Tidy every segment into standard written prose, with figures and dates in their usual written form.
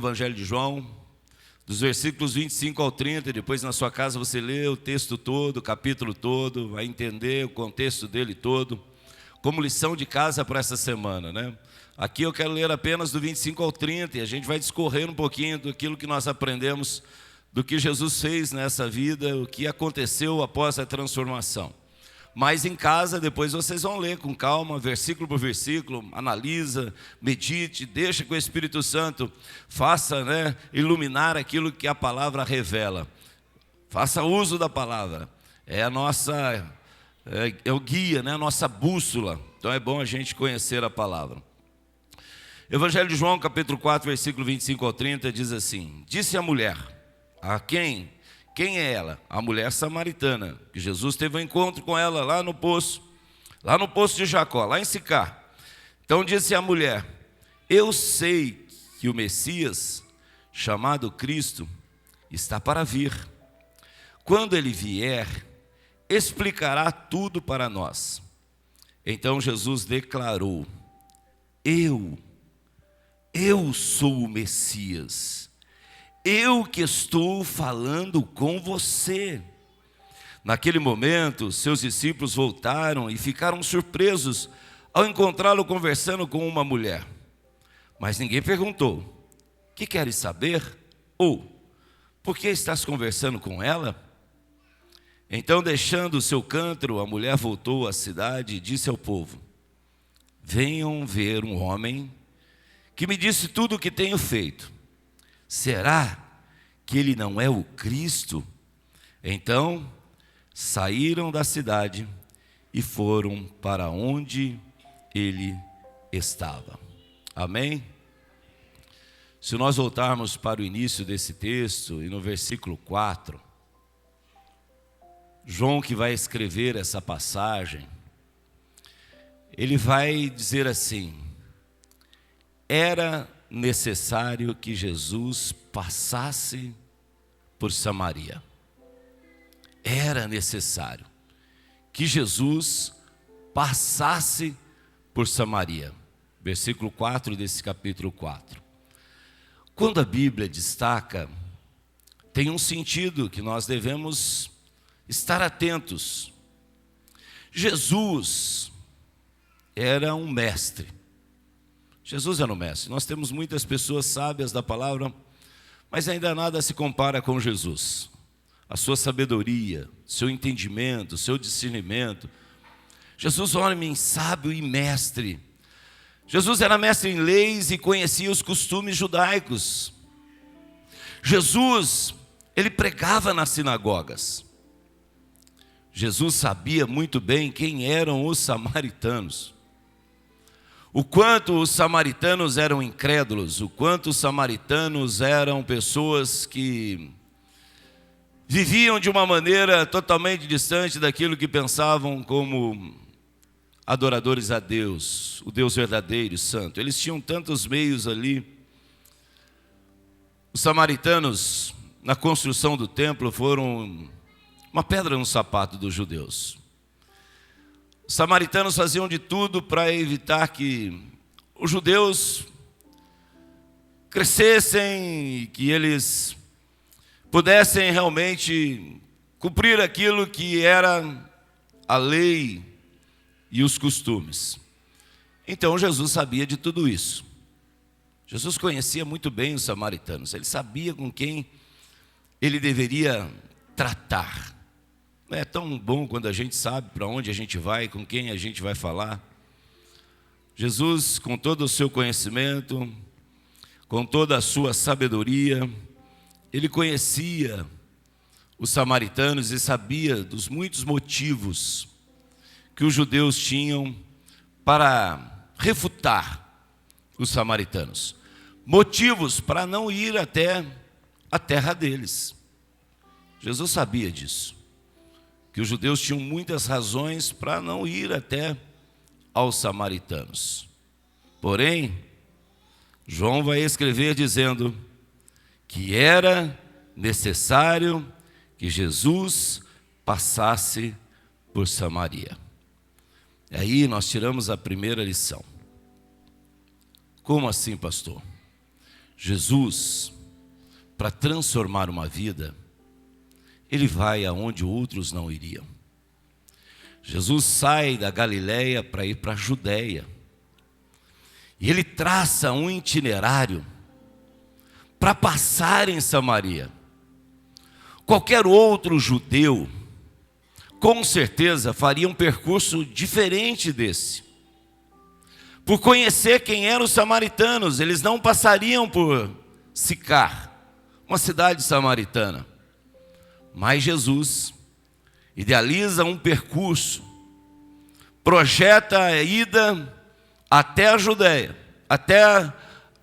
Evangelho de João, dos versículos 25 ao 30, e depois na sua casa você lê o texto todo, o capítulo todo, vai entender o contexto dele todo, como lição de casa para essa semana, né? Aqui eu quero ler apenas do 25 ao 30, e a gente vai discorrer um pouquinho daquilo que nós aprendemos, do que Jesus fez nessa vida, o que aconteceu após a transformação. Mas em casa, depois vocês vão ler com calma, versículo por versículo, analisa, medite, deixa que o Espírito Santo faça, iluminar aquilo que a palavra revela. Faça uso da palavra. É a nossa, é o guia, a nossa bússola. Então é bom a gente conhecer a palavra. Evangelho de João, capítulo 4, versículo 25 ao 30, diz assim: Disse a mulher, a quem é ela? A mulher samaritana, que Jesus teve um encontro com ela lá no poço de Jacó, lá em Sicar. Então disse a mulher: eu sei que o Messias, chamado Cristo, está para vir. Quando ele vier, explicará tudo para nós. Então Jesus declarou: eu sou o Messias. Eu que estou falando com você. Naquele momento, seus discípulos voltaram e ficaram surpresos ao encontrá-lo conversando com uma mulher. Mas ninguém perguntou: que queres saber? Ou, por que estás conversando com ela? Então, deixando o seu cântaro, a mulher voltou à cidade e disse ao povo: venham ver um homem que me disse tudo o que tenho feito. Será que ele não é o Cristo? Então saíram da cidade e foram para onde ele estava. Amém? Se nós voltarmos para o início desse texto, e no versículo 4, João, que vai escrever essa passagem, ele vai dizer assim: era necessário que Jesus passasse por Samaria. Era necessário que Jesus passasse por Samaria. Versículo 4 desse capítulo 4. Quando a Bíblia destaca, tem um sentido que nós devemos estar atentos. Jesus era um mestre. Jesus era um mestre. Nós temos muitas pessoas sábias da palavra, mas ainda nada se compara com Jesus. A sua sabedoria, seu entendimento, seu discernimento. Jesus, homem sábio e mestre. Jesus era mestre em leis e conhecia os costumes judaicos. Jesus, ele pregava nas sinagogas. Jesus sabia muito bem quem eram os samaritanos. O quanto os samaritanos eram incrédulos, o quanto os samaritanos eram pessoas que viviam de uma maneira totalmente distante daquilo que pensavam como adoradores a Deus, o Deus verdadeiro, santo. Eles tinham tantos meios ali. Os samaritanos, na construção do templo, foram uma pedra no sapato dos judeus. Os samaritanos faziam de tudo para evitar que os judeus crescessem e que eles pudessem realmente cumprir aquilo que era a lei e os costumes. Então Jesus sabia de tudo isso. Jesus conhecia muito bem os samaritanos. Ele sabia com quem ele deveria tratar. Não é tão bom quando a gente sabe para onde a gente vai, com quem a gente vai falar. Jesus, com todo o seu conhecimento, com toda a sua sabedoria, ele conhecia os samaritanos e sabia dos muitos motivos que os judeus tinham para refutar os samaritanos. Motivos para não ir até a terra deles. Jesus sabia disso. Que os judeus tinham muitas razões para não ir até aos samaritanos. Porém, João vai escrever dizendo que era necessário que Jesus passasse por Samaria. E aí nós tiramos a primeira lição. Como assim, pastor? Jesus, para transformar uma vida, ele vai aonde outros não iriam. Jesus sai da Galileia para ir para a Judéia. E ele traça um itinerário para passar em Samaria. Qualquer outro judeu, com certeza, faria um percurso diferente desse. Por conhecer quem eram os samaritanos, eles não passariam por Sicar, uma cidade samaritana. Mas Jesus idealiza um percurso, projeta a ida até a Judéia, até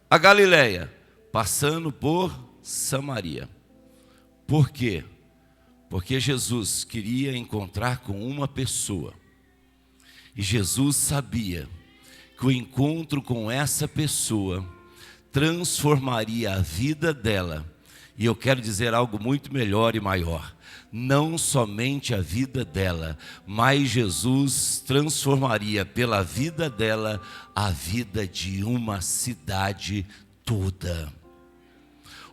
a Galileia, passando por Samaria. Por quê? Porque Jesus queria encontrar com uma pessoa. E Jesus sabia que o encontro com essa pessoa transformaria a vida dela. E eu quero dizer algo muito melhor e maior. Não somente a vida dela, mas Jesus transformaria pela vida dela a vida de uma cidade toda.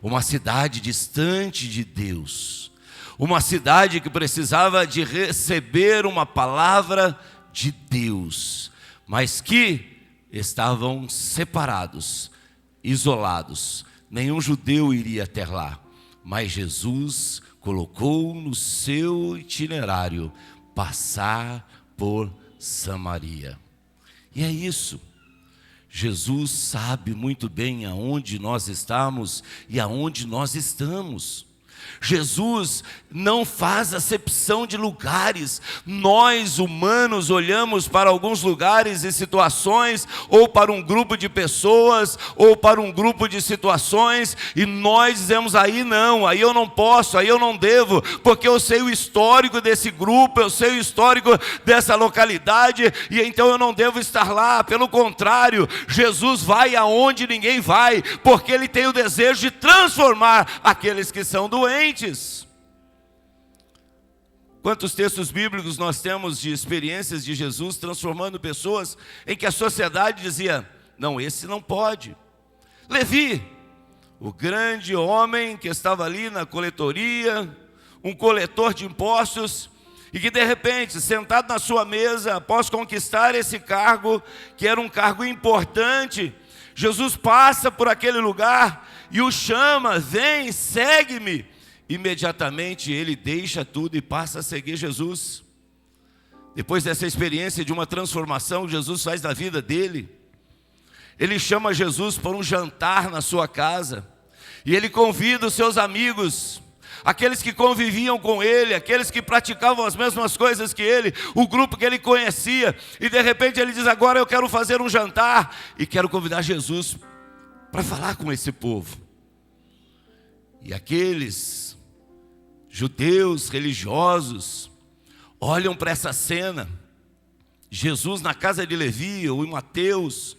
Uma cidade distante de Deus. Uma cidade que precisava de receber uma palavra de Deus, mas que estavam separados, isolados. Nenhum judeu iria até lá, mas Jesus colocou no seu itinerário passar por Samaria. E é isso. Jesus sabe muito bem aonde nós estamos e aonde nós estamos. Jesus não faz acepção de lugares. Nós, humanos, olhamos para alguns lugares e situações, ou para um grupo de pessoas, ou para um grupo de situações, e nós dizemos, aí não, aí eu não posso, aí eu não devo, porque eu sei o histórico desse grupo, eu sei o histórico dessa localidade, e então eu não devo estar lá. Pelo contrário, Jesus vai aonde ninguém vai, porque Ele tem o desejo de transformar aqueles que são doentes. Quantos textos bíblicos nós temos de experiências de Jesus transformando pessoas em que a sociedade dizia, não, esse não pode. Levi, o grande homem que estava ali na coletoria, um coletor de impostos, e que de repente, sentado na sua mesa, após conquistar esse cargo, que era um cargo importante, Jesus passa por aquele lugar e o chama, vem, segue-me. Imediatamente ele deixa tudo e passa a seguir Jesus. Depois dessa experiência de uma transformação que Jesus faz na vida dele, ele chama Jesus para um jantar na sua casa, e ele convida os seus amigos, aqueles que conviviam com ele, aqueles que praticavam as mesmas coisas que ele, o grupo que ele conhecia, e de repente ele diz, agora eu quero fazer um jantar, e quero convidar Jesus para falar com esse povo. E aqueles judeus religiosos olham para essa cena, Jesus na casa de Levi ou em Mateus,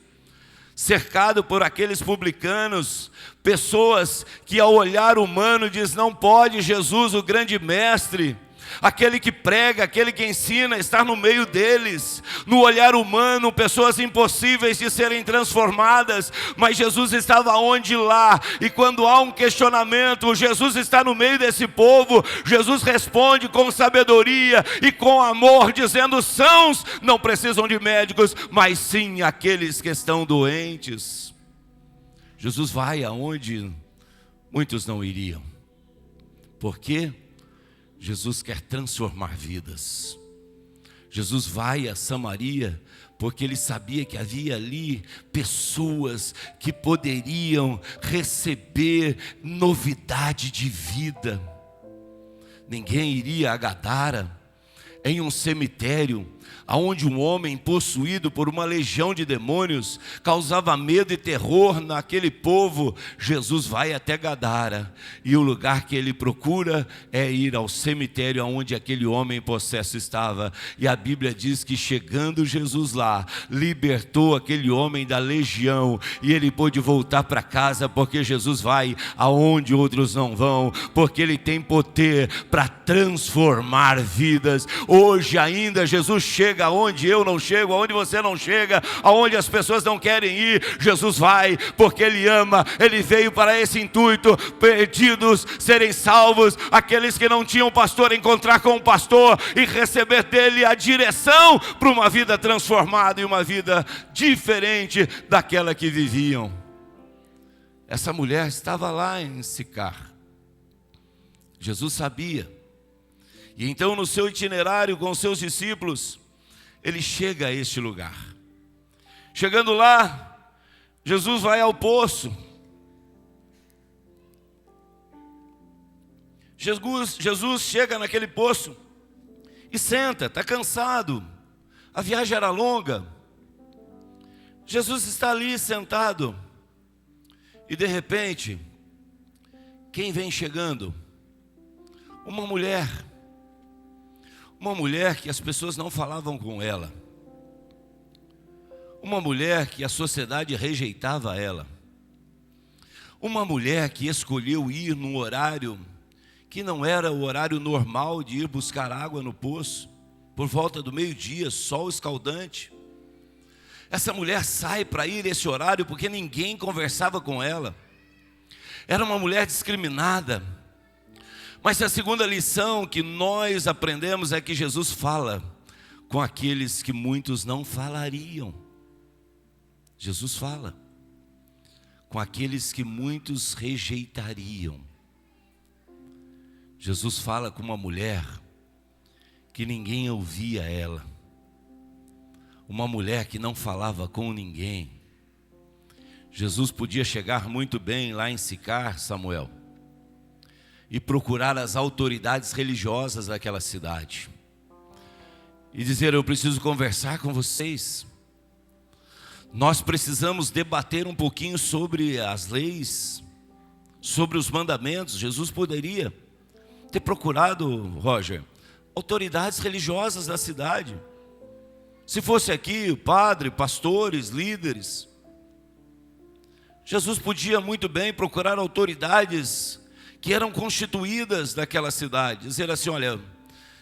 cercado por aqueles publicanos, pessoas que ao olhar humano diz, não pode Jesus, o grande mestre, aquele que prega, aquele que ensina, estar no meio deles. No olhar humano, pessoas impossíveis de serem transformadas, mas Jesus estava onde? Lá. E quando há um questionamento, Jesus está no meio desse povo. Jesus responde com sabedoria e com amor, dizendo, sãos não precisam de médicos, mas sim aqueles que estão doentes. Jesus vai aonde muitos não iriam. Por quê? Jesus quer transformar vidas. Jesus vai a Samaria porque ele sabia que havia ali pessoas que poderiam receber novidade de vida. Ninguém iria a Gadara, em um cemitério, onde um homem possuído por uma legião de demônios causava medo e terror naquele povo. Jesus vai até Gadara, e o lugar que ele procura é ir ao cemitério onde aquele homem possesso estava. E a Bíblia diz que chegando Jesus lá, libertou aquele homem da legião, e ele pôde voltar para casa, porque Jesus vai aonde outros não vão, porque ele tem poder para transformar vidas. Hoje ainda Jesus chega aonde eu não chego, aonde você não chega, aonde as pessoas não querem ir. Jesus vai porque Ele ama. Ele veio para esse intuito: perdidos serem salvos, aqueles que não tinham pastor encontrar com o pastor e receber dele a direção para uma vida transformada e uma vida diferente daquela que viviam. Essa mulher estava lá em Sicar. Jesus sabia. E então, no seu itinerário com os seus discípulos, ele chega a este lugar. Chegando lá, Jesus vai ao poço. Jesus chega naquele poço e senta, está cansado. A viagem era longa. Jesus está ali sentado. E de repente, quem vem chegando? Uma mulher que as pessoas não falavam com ela, uma mulher que a sociedade rejeitava ela, uma mulher que escolheu ir num horário que não era o horário normal de ir buscar água no poço, por volta do meio-dia, sol escaldante. Essa mulher sai para ir esse horário porque ninguém conversava com ela. Era uma mulher discriminada. Mas a segunda lição que nós aprendemos é que Jesus fala com aqueles que muitos não falariam. Jesus fala com aqueles que muitos rejeitariam. Jesus fala com uma mulher que ninguém ouvia ela. Uma mulher que não falava com ninguém. Jesus podia chegar muito bem lá em Sicar, Samuel, e procurar as autoridades religiosas daquela cidade e dizer: eu preciso conversar com vocês. Nós precisamos debater um pouquinho sobre as leis, sobre os mandamentos. Jesus poderia ter procurado, Roger, autoridades religiosas da cidade. Se fosse aqui, padre, pastores, líderes. Jesus podia muito bem procurar autoridades que eram constituídas daquela cidade. Dizer assim: olha,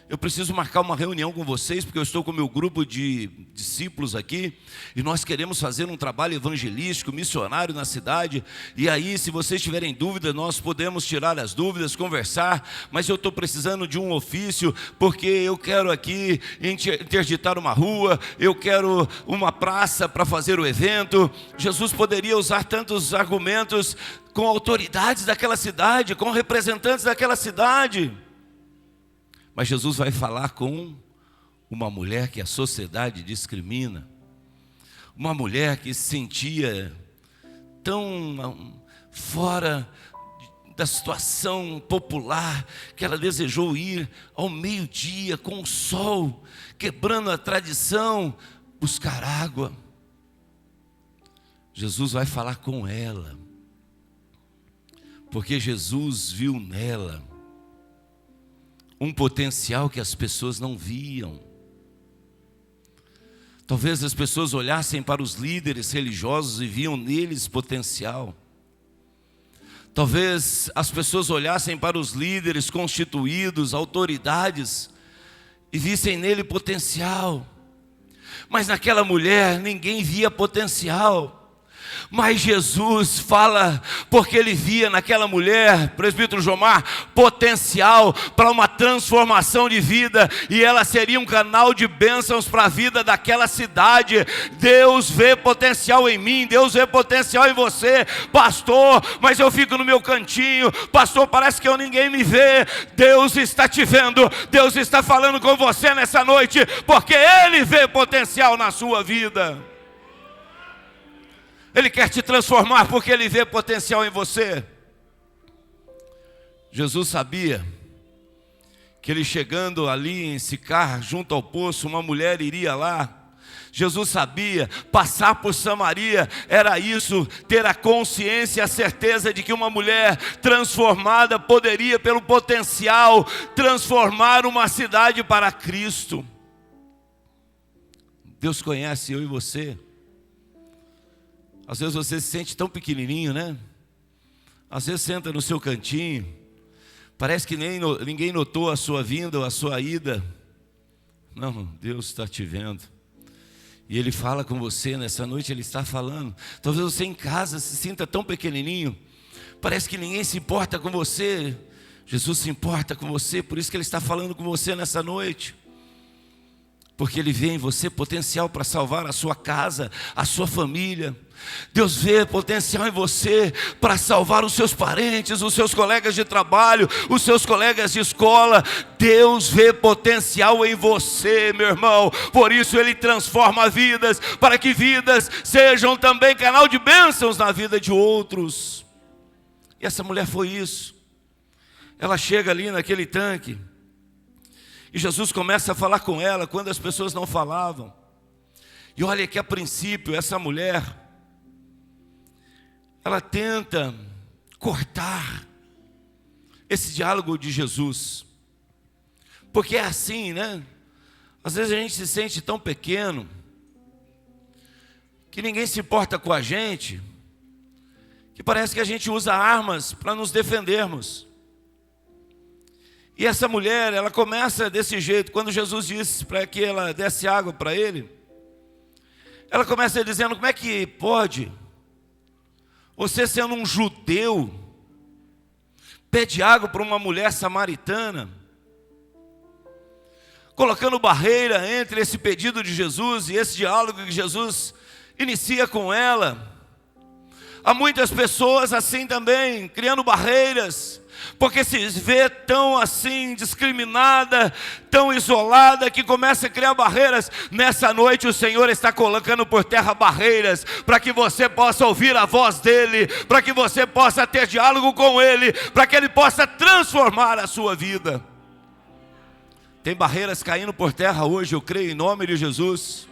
eu preciso marcar uma reunião com vocês, porque eu estou com o meu grupo de discípulos aqui, e nós queremos fazer um trabalho evangelístico, missionário na cidade, e aí, se vocês tiverem dúvida, nós podemos tirar as dúvidas, conversar, mas eu estou precisando de um ofício, porque eu quero aqui interditar uma rua, eu quero uma praça para fazer o evento. Jesus poderia usar tantos argumentos com autoridades daquela cidade, com representantes daquela cidade. Mas Jesus vai falar com uma mulher que a sociedade discrimina, uma mulher que se sentia tão fora da situação popular, que ela desejou ir ao meio-dia com o sol, quebrando a tradição, buscar água. Jesus vai falar com ela, porque Jesus viu nela um potencial que as pessoas não viam. Talvez as pessoas olhassem para os líderes religiosos e viam neles potencial. Talvez as pessoas olhassem para os líderes constituídos, autoridades, e vissem nele potencial. Mas naquela mulher ninguém via potencial. Mas Jesus fala, porque ele via naquela mulher, presbítero Jomar, potencial para uma transformação de vida, e ela seria um canal de bênçãos para a vida daquela cidade. Deus vê potencial em mim, Deus vê potencial em você, pastor, mas eu fico no meu cantinho, pastor, parece que ninguém me vê. Deus está te vendo, Deus está falando com você nessa noite, porque Ele vê potencial na sua vida. Ele quer te transformar porque Ele vê potencial em você. Jesus sabia que ele chegando ali em Sicar, junto ao poço, uma mulher iria lá. Jesus sabia, passar por Samaria era isso, ter a consciência, a certeza de que uma mulher transformada poderia, pelo potencial, transformar uma cidade para Cristo. Deus conhece eu e você. Às vezes você se sente tão pequenininho, né? Às vezes senta no seu cantinho, parece que ninguém notou a sua vinda ou a sua ida. Não, Deus está te vendo. E Ele fala com você nessa noite, Ele está falando. Talvez você em casa se sinta tão pequenininho, parece que ninguém se importa com você. Jesus se importa com você, por isso que Ele está falando com você nessa noite. Porque Ele vê em você potencial para salvar a sua casa, a sua família. Deus vê potencial em você para salvar os seus parentes, os seus colegas de trabalho, os seus colegas de escola. Deus vê potencial em você, meu irmão. Por isso Ele transforma vidas, para que vidas sejam também canal de bênçãos na vida de outros. E essa mulher foi isso. Ela chega ali naquele tanque e Jesus começa a falar com ela quando as pessoas não falavam. E olha que a princípio essa mulher, ela tenta cortar esse diálogo de Jesus. Porque é assim, né? Às vezes a gente se sente tão pequeno que ninguém se importa com a gente, que parece que a gente usa armas para nos defendermos. E essa mulher, ela começa desse jeito. Quando Jesus disse para que ela desse água para ele, ela começa dizendo: como é que pode você, sendo um judeu, pede água para uma mulher samaritana? Colocando barreira entre esse pedido de Jesus e esse diálogo que Jesus inicia com ela. Há muitas pessoas assim também, criando barreiras, porque se vê tão assim, discriminada, tão isolada, que começa a criar barreiras. Nessa noite o Senhor está colocando por terra barreiras, para que você possa ouvir a voz dEle, para que você possa ter diálogo com Ele, para que Ele possa transformar a sua vida. Tem barreiras caindo por terra hoje, eu creio, em nome de Jesus.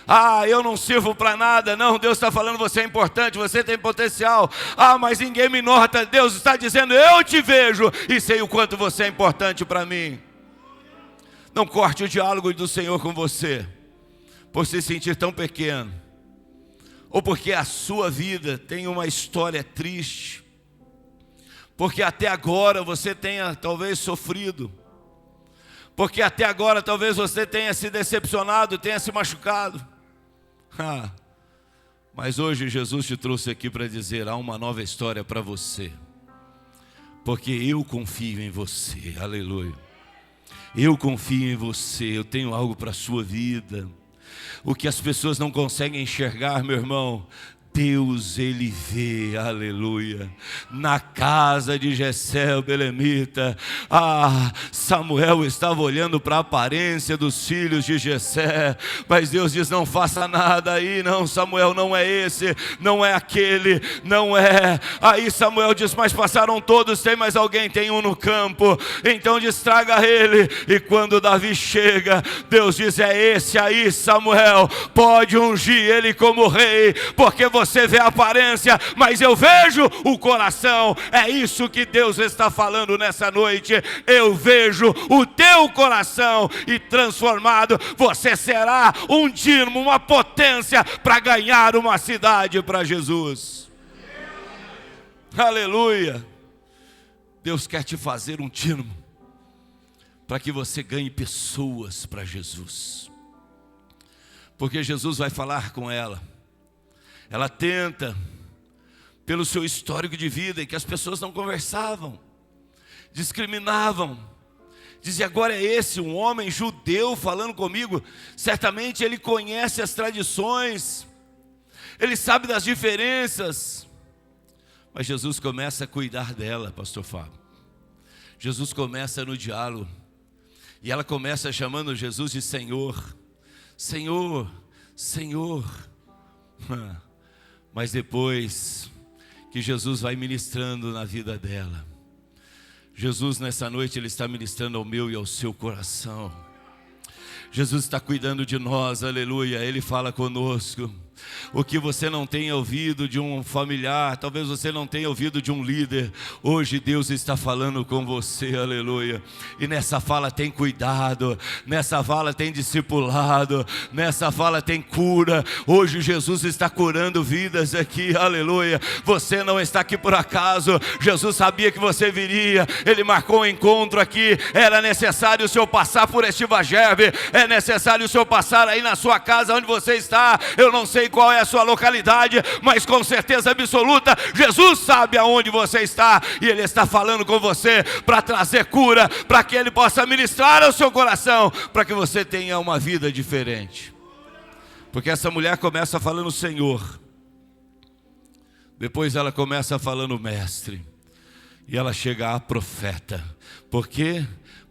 Ah, eu não sirvo para nada. Não, Deus está falando: você é importante, você tem potencial. Ah, mas ninguém me nota. Deus está dizendo: eu te vejo e sei o quanto você é importante para mim. Não corte o diálogo do Senhor com você por se sentir tão pequeno, ou porque a sua vida tem uma história triste, porque até agora você tenha talvez sofrido, porque até agora talvez você tenha se decepcionado, tenha se machucado. Mas hoje Jesus te trouxe aqui para dizer: há uma nova história para você, porque eu confio em você. Aleluia. Eu confio em você, eu tenho algo para a sua vida. O que as pessoas não conseguem enxergar, meu irmão, Deus, Ele vê, aleluia. Na casa de Jessé, o belemita, Samuel estava olhando para a aparência dos filhos de Jessé, mas Deus diz: não faça nada aí, não, Samuel não é esse, não é aquele, não é. Aí Samuel diz: mas passaram todos, tem mais alguém? Tem um no campo, então distraga ele. E quando Davi chega, Deus diz: é esse aí, Samuel, pode ungir ele como rei, porque você vê a aparência, mas eu vejo o coração. É isso que Deus está falando nessa noite. Eu vejo o teu coração, e transformado você será um dínamo, uma potência para ganhar uma cidade para Jesus. Aleluia. Deus quer te fazer um dínamo para que você ganhe pessoas para Jesus, porque Jesus vai falar com ela. Ela tenta, pelo seu histórico de vida, em que as pessoas não conversavam, discriminavam, dizia: agora é esse, um homem judeu falando comigo, certamente ele conhece as tradições, ele sabe das diferenças. Mas Jesus começa a cuidar dela, pastor Fábio. Jesus começa no diálogo, e ela começa chamando Jesus de Senhor, Senhor, Senhor. Mas depois que Jesus vai ministrando na vida dela, Jesus nessa noite, Ele está ministrando ao meu e ao seu coração. Jesus está cuidando de nós, aleluia. Ele fala conosco. O que você não tenha ouvido de um familiar, talvez você não tenha ouvido de um líder, hoje Deus está falando com você, aleluia. E nessa fala tem cuidado, nessa fala tem discipulado, nessa fala tem cura. Hoje Jesus está curando vidas aqui, aleluia. Você não está aqui por acaso, Jesus sabia que você viria, Ele marcou um encontro aqui. Era necessário o Senhor passar por este Vagerbe, é necessário o Senhor passar aí na sua casa onde você está. Eu não sei qual é a sua localidade, mas com certeza absoluta, Jesus sabe aonde você está, e Ele está falando com você para trazer cura, para que Ele possa ministrar ao seu coração, para que você tenha uma vida diferente. Porque essa mulher começa falando Senhor, depois ela começa falando Mestre, e ela chega a profeta. Por quê?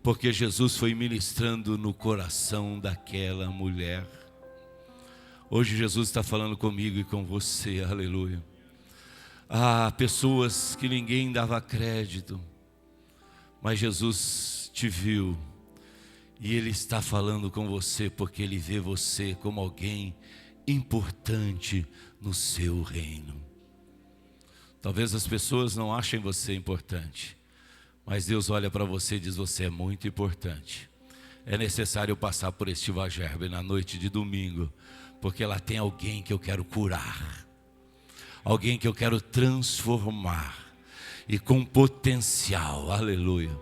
Porque Jesus foi ministrando no coração daquela mulher. Hoje Jesus está falando comigo e com você, aleluia. Ah, pessoas que ninguém dava crédito, mas Jesus te viu, e Ele está falando com você, porque Ele vê você como alguém importante no seu reino. Talvez as pessoas não achem você importante, mas Deus olha para você e diz: você é muito importante. É necessário passar por este Vagerbe na noite de domingo, porque lá tem alguém que eu quero curar, alguém que eu quero transformar, e com potencial, aleluia,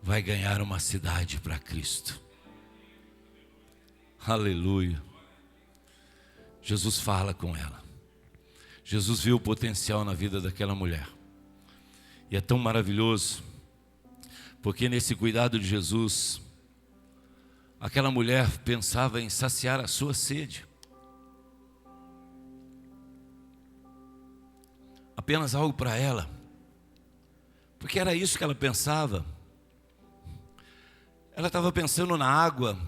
vai ganhar uma cidade para Cristo, aleluia. Jesus fala com ela. Jesus viu o potencial na vida daquela mulher, e é tão maravilhoso, porque nesse cuidado de Jesus, aquela mulher pensava em saciar a sua sede. Apenas algo para ela, porque era isso que ela pensava. Ela estava pensando na água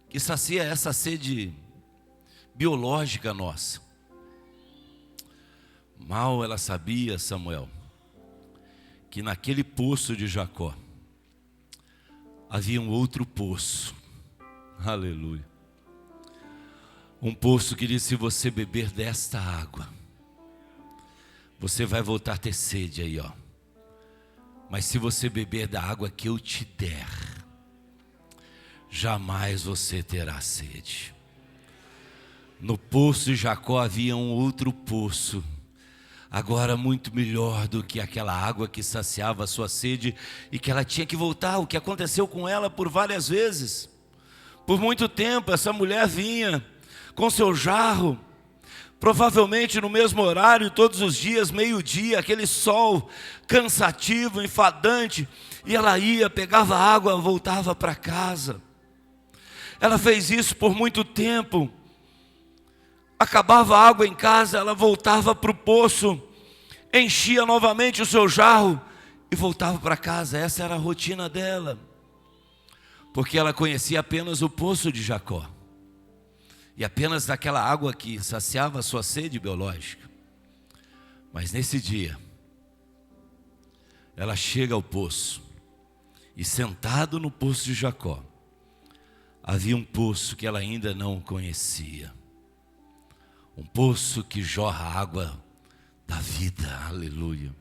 que sacia essa sede biológica nossa. Mal ela sabia, Samuel, que naquele poço de Jacó havia um outro poço, aleluia. Um poço que diz: se você beber desta água, você vai voltar a ter sede aí, ó. Mas se você beber da água que eu te der, jamais você terá sede. No poço de Jacó havia um outro poço, agora muito melhor do que aquela água que saciava a sua sede e que ela tinha que voltar. O que aconteceu com ela por várias vezes. Por muito tempo essa mulher vinha com seu jarro, provavelmente no mesmo horário, todos os dias, meio-dia, aquele sol cansativo, enfadante, e ela ia, pegava água, voltava para casa. Ela fez isso por muito tempo. Acabava a água em casa, ela voltava para o poço, enchia novamente o seu jarro e voltava para casa. Essa era a rotina dela, porque ela conhecia apenas o poço de Jacó, e apenas daquela água que saciava a sua sede biológica. Mas nesse dia, ela chega ao poço, e sentado no poço de Jacó, havia um poço que ela ainda não conhecia. Um poço que jorra água da vida, aleluia.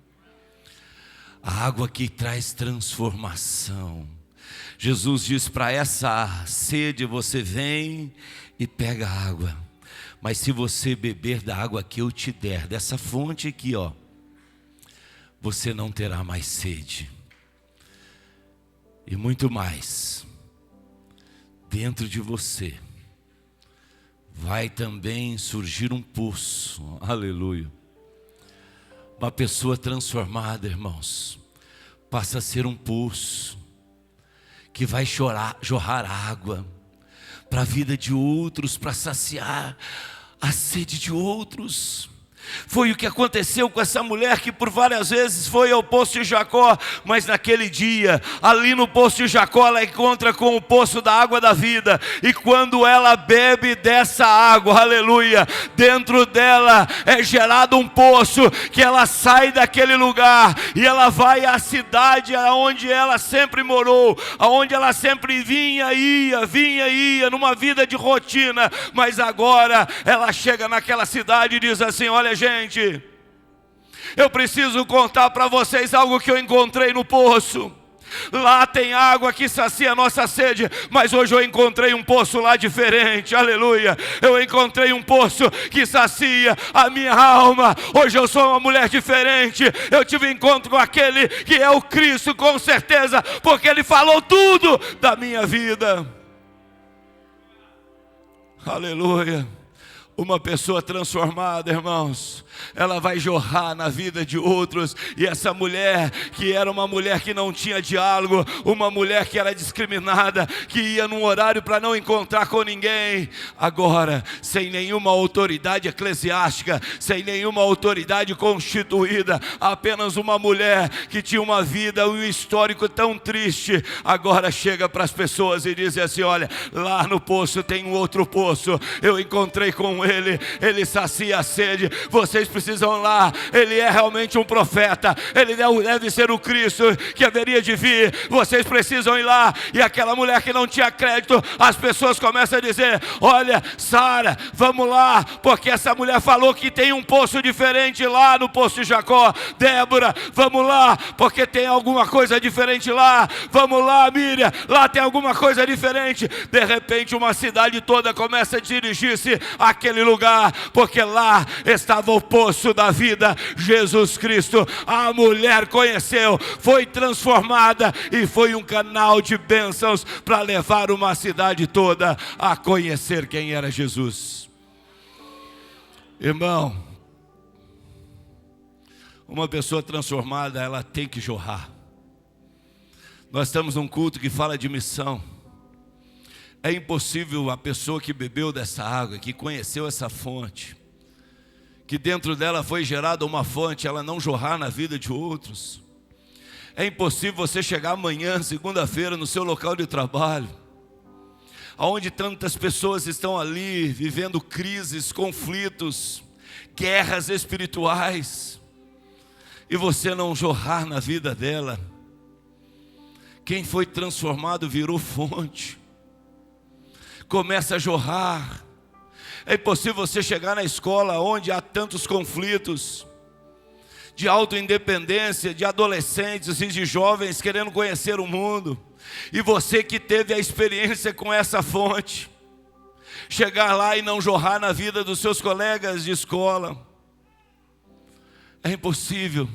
A água que traz transformação. Jesus diz: para essa sede você vem e pega água, mas se você beber da água que eu te der, dessa fonte aqui, ó, você não terá mais sede. E muito mais, dentro de você vai também surgir um poço, aleluia. Uma pessoa transformada, irmãos, passa a ser um poço que vai jorrar água para a vida de outros, para saciar a sede de outros. Foi o que aconteceu com essa mulher que por várias vezes foi ao poço de Jacó, mas naquele dia, ali no poço de Jacó, ela encontra com o poço da água da vida, e quando ela bebe dessa água, aleluia, dentro dela é gerado um poço, que ela sai daquele lugar, e ela vai à cidade onde ela sempre morou, aonde ela sempre vinha e ia, numa vida de rotina, mas agora ela chega naquela cidade e diz assim: olha gente, eu preciso contar para vocês algo que eu encontrei no poço. Lá tem água que sacia a nossa sede, mas hoje eu encontrei um poço lá diferente, aleluia. Eu encontrei um poço que sacia a minha alma. Hoje eu sou uma mulher diferente. Eu tive encontro com aquele que é o Cristo, com certeza, porque Ele falou tudo da minha vida, aleluia. Uma pessoa transformada, irmãos, ela vai jorrar na vida de outros. E essa mulher, que era uma mulher que não tinha diálogo, uma mulher que era discriminada, que ia num horário para não encontrar com ninguém, agora, sem nenhuma autoridade eclesiástica, sem nenhuma autoridade constituída, apenas uma mulher que tinha uma vida, um histórico tão triste, agora chega para as pessoas e diz assim: olha, lá no poço tem um outro poço, eu encontrei com ele sacia a sede, vocês precisam lá. Ele é realmente um profeta, ele deve ser o Cristo que haveria de vir, vocês precisam ir lá. E aquela mulher que não tinha crédito, as pessoas começam a dizer: olha, Sara, vamos lá, porque essa mulher falou que tem um poço diferente lá no poço de Jacó. Débora, vamos lá, porque tem alguma coisa diferente lá. Vamos lá, Miriam, lá tem alguma coisa diferente. De repente uma cidade toda começa a dirigir-se àquele lugar, porque lá estava o poço da vida, Jesus Cristo. A mulher conheceu, foi transformada e foi um canal de bênçãos para levar uma cidade toda a conhecer quem era Jesus. Irmão, uma pessoa transformada, ela tem que jorrar. Nós estamos num culto que fala de missão. É impossível a pessoa que bebeu dessa água, que conheceu essa fonte, que dentro dela foi gerada uma fonte, ela não jorrar na vida de outros. É impossível você chegar amanhã, segunda-feira, no seu local de trabalho, onde tantas pessoas estão ali, vivendo crises, conflitos, guerras espirituais, e você não jorrar na vida dela. Quem foi transformado virou fonte, começa a jorrar. É impossível você chegar na escola onde há tantos conflitos, de autoindependência, de adolescentes e de jovens querendo conhecer o mundo, e você que teve a experiência com essa fonte, chegar lá e não jorrar na vida dos seus colegas de escola. É impossível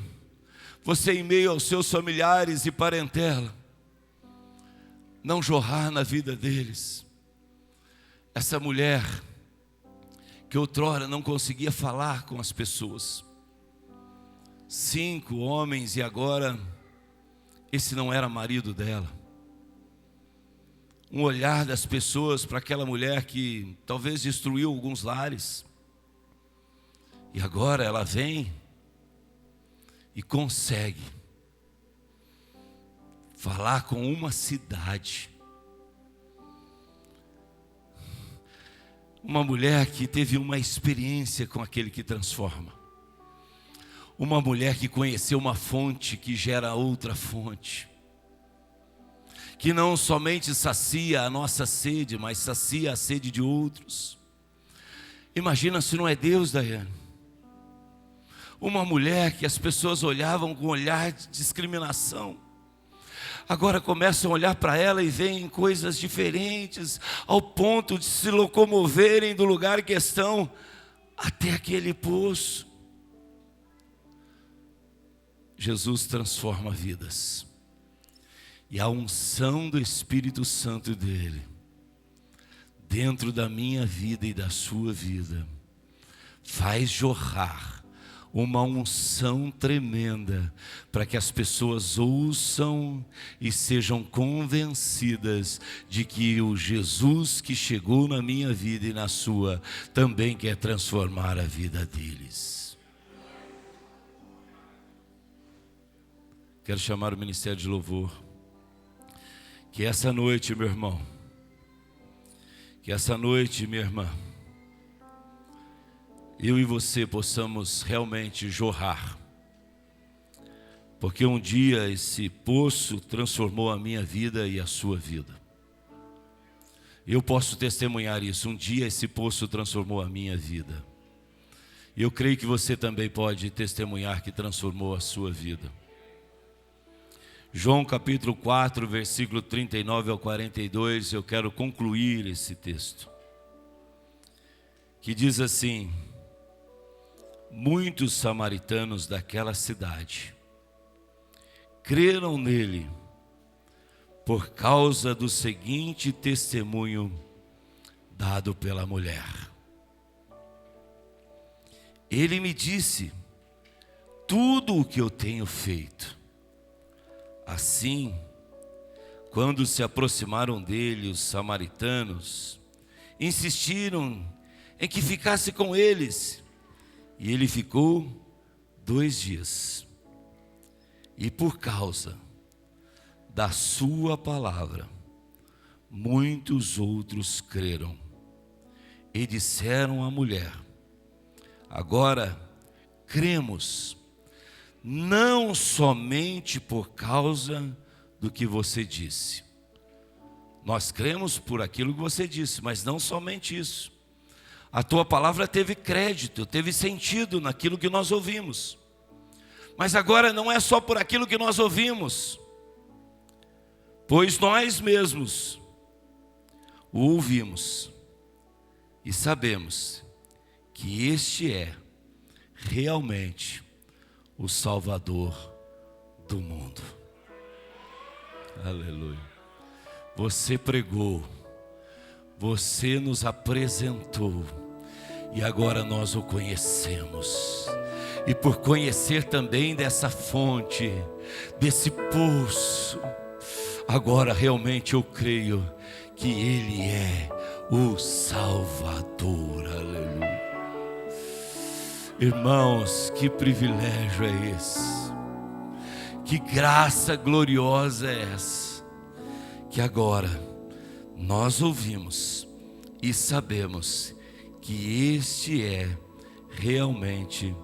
você, em meio aos seus familiares e parentela, não jorrar na vida deles. Essa mulher que outrora não conseguia falar com as pessoas, 5 homens, e agora esse não era marido dela. Um olhar das pessoas para aquela mulher que talvez destruiu alguns lares, e agora ela vem e consegue falar com uma cidade. Uma mulher que teve uma experiência com aquele que transforma. Uma mulher que conheceu uma fonte que gera outra fonte. Que não somente sacia a nossa sede, mas sacia a sede de outros. Imagina se não é Deus, Daiane. Uma mulher que as pessoas olhavam com um olhar de discriminação, agora começam a olhar para ela e veem coisas diferentes, ao ponto de se locomoverem do lugar que estão até aquele poço. Jesus transforma vidas, e a unção do Espírito Santo dele, dentro da minha vida e da sua vida, faz jorrar uma unção tremenda, para que as pessoas ouçam e sejam convencidas de que o Jesus que chegou na minha vida e na sua, também quer transformar a vida deles. Quero chamar o Ministério de Louvor. Que essa noite, meu irmão, que essa noite, minha irmã, eu e você possamos realmente jorrar. Porque um dia esse poço transformou a minha vida e a sua vida. Eu posso testemunhar isso. Um dia esse poço transformou a minha vida. E eu creio que você também pode testemunhar que transformou a sua vida. João capítulo 4, versículo 39 ao 42, eu quero concluir esse texto. Que diz assim: muitos samaritanos daquela cidade creram nele por causa do seguinte testemunho dado pela mulher. Ele me disse tudo o que eu tenho feito. Assim, quando se aproximaram dele os samaritanos, insistiram em que ficasse com eles. E ele ficou 2 dias. E por causa da sua palavra, muitos outros creram. E disseram à mulher: agora cremos, não somente por causa do que você disse. Nós cremos por aquilo que você disse, mas não somente isso. A tua palavra teve crédito, teve sentido naquilo que nós ouvimos. Mas agora não é só por aquilo que nós ouvimos, pois nós mesmos o ouvimos e sabemos que este é realmente o Salvador do mundo. Aleluia. Você pregou, você nos apresentou, e agora nós o conhecemos. E por conhecer também dessa fonte, desse poço, agora realmente eu creio que Ele é o Salvador. Aleluia. Irmãos, que privilégio é esse? Que graça gloriosa é essa? Que agora nós ouvimos e sabemos que este é realmente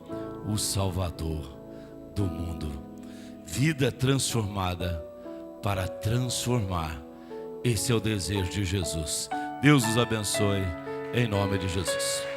o Salvador do mundo. Vida transformada para transformar. Esse é o desejo de Jesus. Deus os abençoe em nome de Jesus.